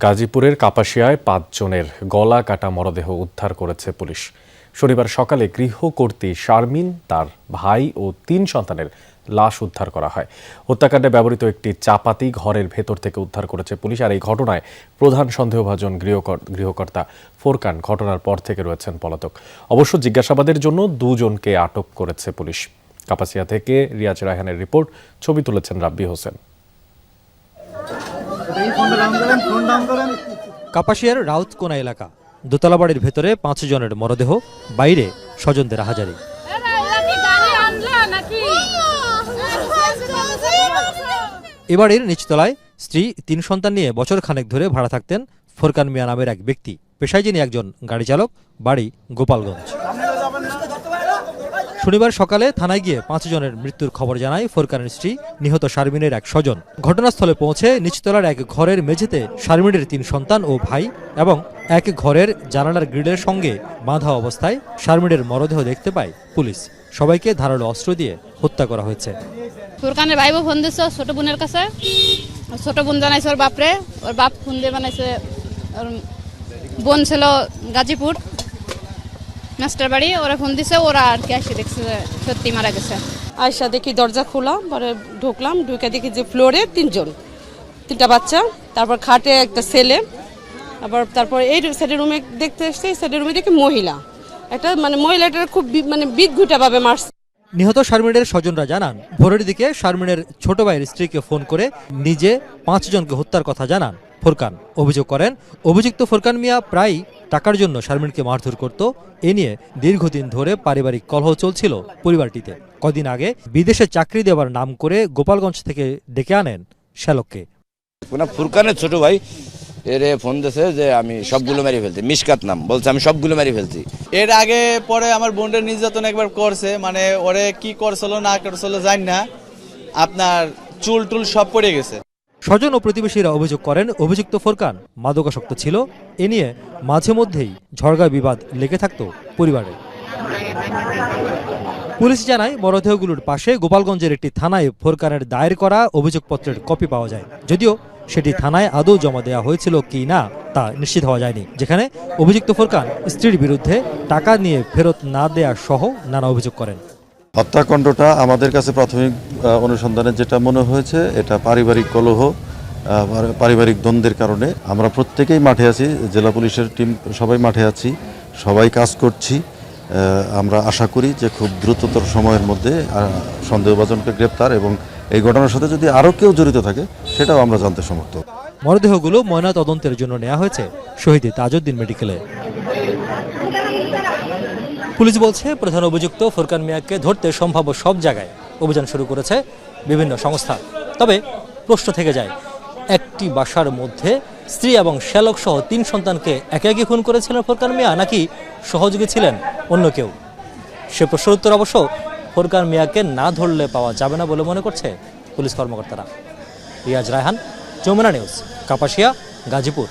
গাজীপুরের কাপাসিয়ায় ৫ জনের গলা কাটা মরদেহ উদ্ধার করেছে পুলিশ। শনিবার সকালে গৃহকর্ত্রী শারমিন, তার ভাই ও ৩ সন্তানের লাশ উদ্ধার করা হয়। হত্যাকাণ্ডে ব্যবহৃত একটি চাপাতি ঘরের ভেতর থেকে উদ্ধার করেছে পুলিশ। আর এই ঘটনায় প্রধান সন্দেহভাজন গৃহকর্তা ফোরকান ঘটনার পর থেকে রয়েছেন পলাতক। অবশ্য জিজ্ঞাসাবাদের জন্য ২ জনকে আটক করেছে পুলিশ। কাপাসিয়া থেকে রিয়াজ রায়হানের রিপোর্ট, ছবি তুলেছেন রাব্বি হোসেন। কাপাসিয়ার রাউতকোনা এলাকা, দোতলা বাড়ির ভেতরে ৫ জনের মরদেহ, বাইরে স্বজনদের হাজারি। এবাড়ির নিচতলায় স্ত্রী, ৩ সন্তান নিয়ে বছর খানেক ধরে ভাড়া থাকতেন ফোরকান মিয়া নামের এক ব্যক্তি। পেশায় যিনি একজন গাড়ি চালক, বাড়ি গোপালগঞ্জ। শনিবার সকালে থানায় গিয়ে ৫ জনের মৃত্যুর খবর জানায় ফোরকানের স্ত্রী, নিহত শারমিনের এক স্বজন। ঘটনাস্থলে পৌঁছে নিচতলার এক ঘরের মেঝেতে শারমিনের ৩ সন্তান ও ভাই এবং এক ঘরের জানালার গ্রিলের সঙ্গে বাঁধা অবস্থায় শারমিনের মরদেহ দেখতে পায় পুলিশ। সবাইকে ধারালো অস্ত্র দিয়ে হত্যা করা হয়েছে। ফোরকানের ভাই ফোন দিচ্ছে ছোট বোনের কাছে, ছোট বোন জানাইছে ওর বাপরে, ওর বাপ ফোন দিয়ে বানাইছে ওর বোন ছিল গাজীপুর মাস্টার বাড়ি, ওরা ফোন দিছে, ওরা আর কি এসে দেখছে সত্যি মারা গেছে। আয়সা দেখি দরজা খোলা, পরে ঢুকলাম, ঢুকে দেখি যে ফ্লোরে 3টা বাচ্চা, তারপর খাটে একটা ছেলে, আবার তারপর এই সাইডের রুমে দেখতে এসছে, সাইডের রুমে দেখি মহিলা, একটা মহিলাটার খুব বিদঘুটাভাবে মারছে। নিহত শারমিনের স্বজনরা জানান, ভোরের দিকে শারমিনের ছোট ভাইয়ের স্ত্রীকে ফোন করে নিজে ৫ জনকে হত্যার কথা জানান ফোরকান। অভিযোগ করেন, অভিযুক্ত ফোরকান মিয়া প্রায় টাকার জন্য শারমিনকে মারধর করত। এ নিয়ে দীর্ঘদিন ধরে পারিবারিক কলহ চলছিল পরিবারটিতে। কদিন আগে বিদেশে চাকরি দেওয়ার নাম করে গোপালগঞ্জ থেকে ডেকে আনেন শ্যালককে। ফুরকানের ছোট ভাই এরে ফোন দিয়েছে যে আমি সবগুলো মেরে ফেলছি, মিশকাত নাম বলছে, আমি সবগুলো মেরে ফেলছি। এর আগে পরে আমার বোনের নির্যাতন একবার করছে, ওরে কি করছিল না করছিল জানি না, আপনার চুল টুল সব পড়ে গেছে। স্বজন ও প্রতিবেশীরা অভিযোগ করেন, অভিযুক্ত ফোরকান মাদকাসক্ত ছিল। এ নিয়ে মাঝে মধ্যেই ঝড়গা বিবাদ লেগে থাকত পরিবারে। পুলিশ জানায়, মরদেহগুলোর পাশে গোপালগঞ্জের একটি থানায় ফোরকানের দায়ের করা অভিযোগপত্রের কপি পাওয়া যায়। যদিও সেটি থানায় আদৌ জমা দেওয়া হয়েছিল কি না তা নিশ্চিত হওয়া যায়নি। যেখানে অভিযুক্ত ফোরকান স্ত্রীর বিরুদ্ধে টাকা নিয়ে ফেরত না দেয়া সহ নানা অভিযোগ করেন। হত্যাকাণ্ডটা আমাদের কাছে প্রাথমিক অনুসন্ধানে যেটা মনে হয়েছে, এটা পারিবারিক কলহ, পারিবারিক দ্বন্দ্বের কারণে। আমরা প্রত্যেকেই মাঠে আছি, জেলা পুলিশের টিম সবাই মাঠে আছি, সবাই কাজ করছি। আমরা আশা করি যে খুব দ্রুততর সময়ের মধ্যে সন্দেহভাজনকে গ্রেপ্তার এবং এই ঘটনার সাথে যদি আরও কেউ জড়িত থাকে সেটাও আমরা জানতে সমর্থ। মরদেহগুলো ময়না তদন্তের জন্য নেওয়া হয়েছে শহীদ তাজউদ্দিন মেডিকেলে। পুলিশ বলছে, প্রধান অভিযুক্ত ফোরকান মিয়াকে ধরতে সম্ভাব্য সব জায়গায় অভিযান শুরু করেছে বিভিন্ন সংস্থা। তবে প্রশ্ন থেকে যায়, একটি বাসার মধ্যে স্ত্রী এবং শ্যালক সহ ৩ সন্তানকে একে একে খুন করেছিলেন ফোরকান মিয়া, নাকি সহযোগী ছিলেন অন্য কেউ? সে প্রশ্নের উত্তর অবশ্য ফোরকান মিয়াকে না ধরলে পাওয়া যাবে না বলে মনে করছে পুলিশ কর্মকর্তারা। রিয়াজ রায়হান, যমুনা নিউজ, কাপাসিয়া, গাজীপুর।